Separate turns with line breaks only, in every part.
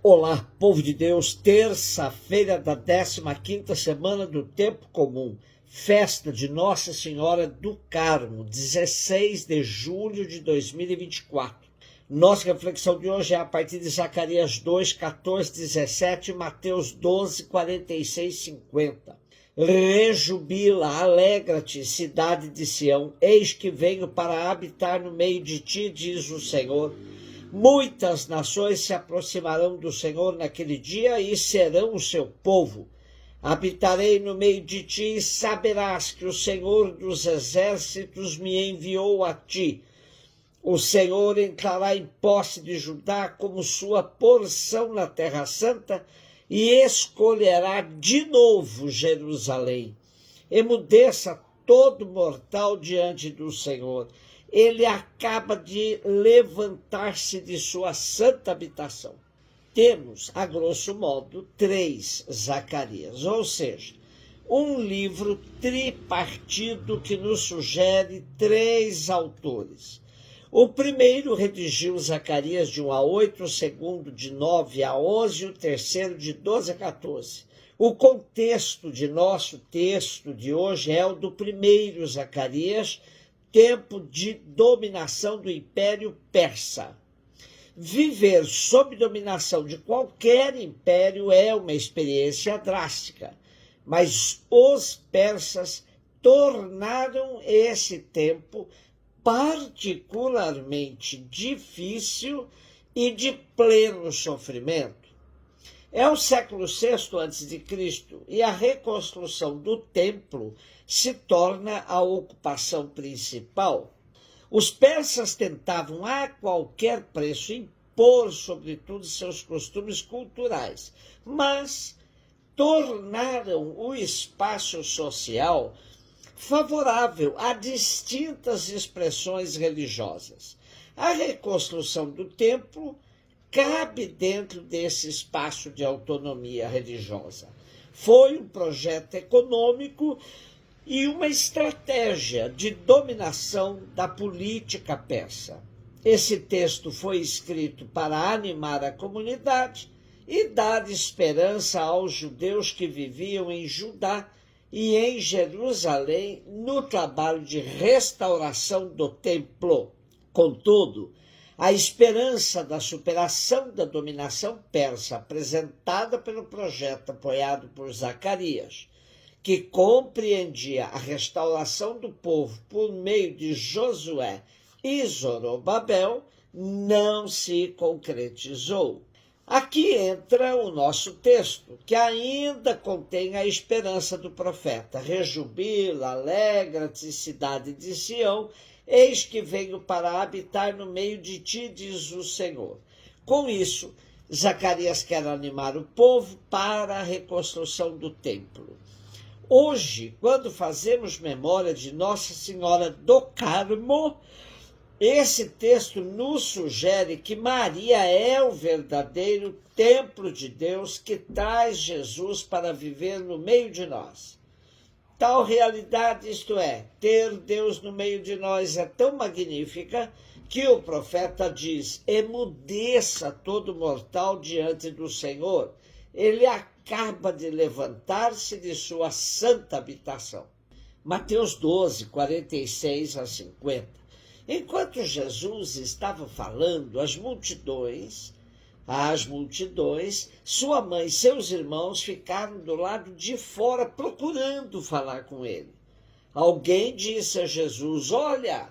Olá, povo de Deus, terça-feira da 15ª semana do Tempo Comum, festa de Nossa Senhora do Carmo, 16 de julho de 2024. Nossa reflexão de hoje é a partir de Zacarias 2, 14, 17 e Mateus 12, 46, 50. Rejubila, alegra-te, cidade de Sião, eis que venho para habitar no meio de ti, diz o Senhor. Muitas nações se aproximarão do Senhor naquele dia e serão o seu povo. Habitarei no meio de ti e saberás que o Senhor dos exércitos me enviou a ti. O Senhor entrará em posse de Judá como sua porção na Terra Santa e escolherá de novo Jerusalém. Emudeça todo mortal diante do Senhor. Ele acaba de levantar-se de sua santa habitação. Temos, a grosso modo, 3 Zacarias, ou seja, um livro tripartido que nos sugere 3 autores. O primeiro redigiu Zacarias de 1 a 8, o segundo de 9 a 11 e o terceiro de 12 a 14. O contexto de nosso texto de hoje é o do primeiro Zacarias, tempo de dominação do Império Persa. Viver sob dominação de qualquer império é uma experiência drástica, mas os persas tornaram esse tempo particularmente difícil e de pleno sofrimento. É o século VI a.C. e a reconstrução do templo se torna a ocupação principal. Os persas tentavam a qualquer preço impor, sobretudo, seus costumes culturais, mas tornaram o espaço social favorável a distintas expressões religiosas. A reconstrução do templo cabe dentro desse espaço de autonomia religiosa. Foi um projeto econômico e uma estratégia de dominação da política persa. Esse texto foi escrito para animar a comunidade e dar esperança aos judeus que viviam em Judá e em Jerusalém no trabalho de restauração do templo. Contudo, a esperança da superação da dominação persa apresentada pelo projeto apoiado por Zacarias, que compreendia a restauração do povo por meio de Josué e Zorobabel, não se concretizou. Aqui entra o nosso texto, que ainda contém a esperança do profeta. Rejubila, alegra-te, cidade de Sião, eis que venho para habitar no meio de ti, diz o Senhor. Com isso, Zacarias quer animar o povo para a reconstrução do templo. Hoje, quando fazemos memória de Nossa Senhora do Carmo, esse texto nos sugere que Maria é o verdadeiro templo de Deus que traz Jesus para viver no meio de nós. Tal realidade, isto é, ter Deus no meio de nós, é tão magnífica que o profeta diz: emudeça todo mortal diante do Senhor. Ele acaba de levantar-se de sua santa habitação. Mateus 12, 46 a 50. Enquanto Jesus estava falando às multidões, sua mãe e seus irmãos ficaram do lado de fora procurando falar com ele. Alguém disse a Jesus: olha,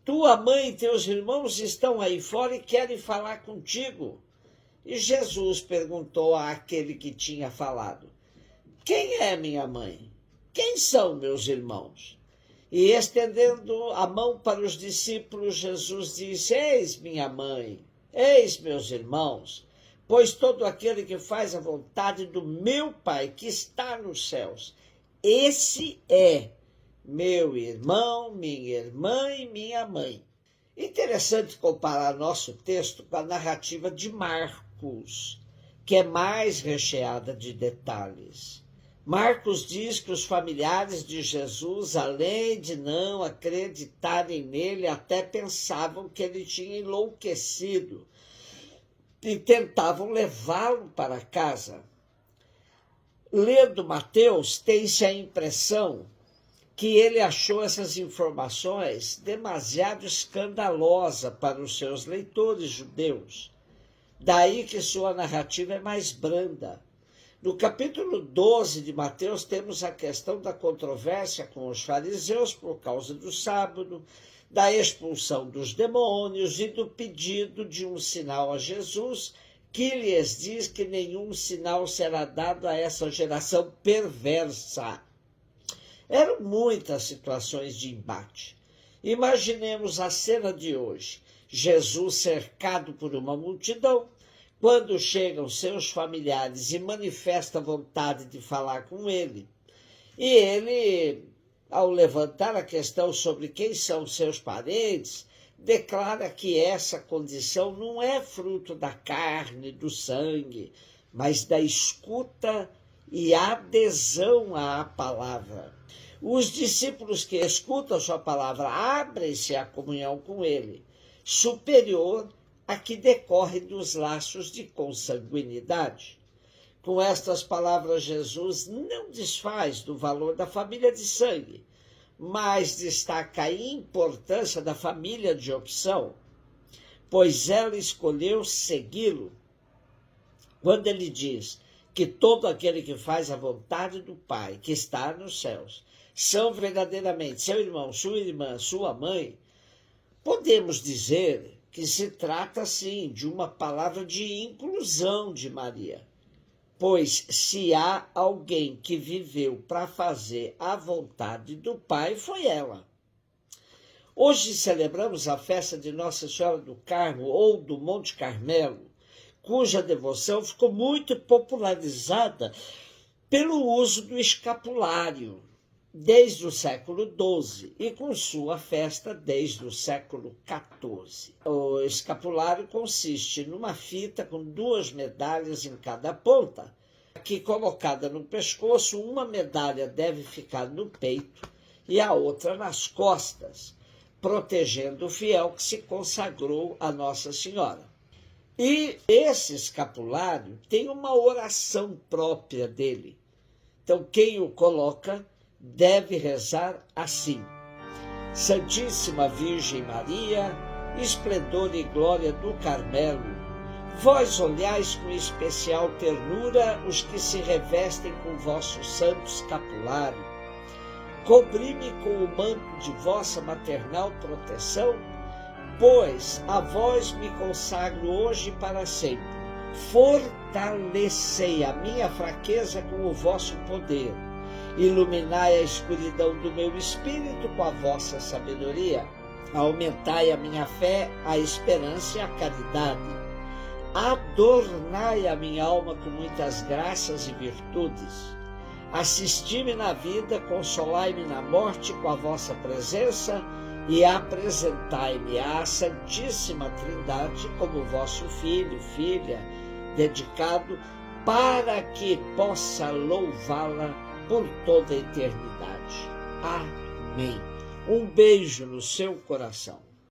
tua mãe e teus irmãos estão aí fora e querem falar contigo. E Jesus perguntou àquele que tinha falado: quem é minha mãe? Quem são meus irmãos? E estendendo a mão para os discípulos, Jesus disse: eis minha mãe, eis meus irmãos, pois todo aquele que faz a vontade do meu Pai que está nos céus, esse é meu irmão, minha irmã e minha mãe. Interessante comparar nosso texto com a narrativa de Marcos, que é mais recheada de detalhes. Marcos diz que os familiares de Jesus, além de não acreditarem nele, até pensavam que ele tinha enlouquecido. e tentavam levá-lo para casa. Lendo Mateus, tem-se a impressão que ele achou essas informações demasiado escandalosa para os seus leitores judeus. Daí que sua narrativa é mais branda. No capítulo 12 de Mateus, temos a questão da controvérsia com os fariseus por causa do sábado, da expulsão dos demônios e do pedido de um sinal a Jesus, que lhes diz que nenhum sinal será dado a essa geração perversa. Eram muitas situações de embate. Imaginemos a cena de hoje. Jesus cercado por uma multidão, quando chegam seus familiares e manifesta vontade de falar com ele. E ele, ao levantar a questão sobre quem são seus parentes, declara que essa condição não é fruto da carne, do sangue, mas da escuta e adesão à palavra. Os discípulos que escutam sua palavra abrem-se à comunhão com ele, superior a que decorre dos laços de consanguinidade. Com estas palavras, Jesus não desfaz do valor da família de sangue, mas destaca a importância da família de opção, pois ela escolheu segui-lo. Quando ele diz que todo aquele que faz a vontade do Pai, que está nos céus, são verdadeiramente seu irmão, sua irmã, sua mãe, podemos dizer que se trata, sim, de uma palavra de inclusão de Maria. Pois se há alguém que viveu para fazer a vontade do Pai, foi ela. Hoje celebramos a festa de Nossa Senhora do Carmo ou do Monte Carmelo, cuja devoção ficou muito popularizada pelo uso do escapulário desde o século XII e com sua festa desde o século XIV. O escapulário consiste numa fita com 2 medalhas em cada ponta, que colocada no pescoço, uma medalha deve ficar no peito e a outra nas costas, protegendo o fiel que se consagrou a Nossa Senhora. E esse escapulário tem uma oração própria dele. Então, quem o coloca deve rezar assim: Santíssima Virgem Maria, esplendor e glória do Carmelo, vós olhais com especial ternura os que se revestem com vosso santo escapulário. Cobri-me com o manto de vossa maternal proteção, pois a vós me consagro hoje e para sempre. Fortalecei a minha fraqueza com o vosso poder. Iluminai a escuridão do meu espírito com a vossa sabedoria. Aumentai a minha fé, a esperança e a caridade. Adornai a minha alma com muitas graças e virtudes. Assisti-me na vida, consolai-me na morte com a vossa presença e apresentai-me à Santíssima Trindade como vosso Filho, Filha, dedicado, para que possa louvá-la por toda a eternidade. Amém. Um beijo no seu coração.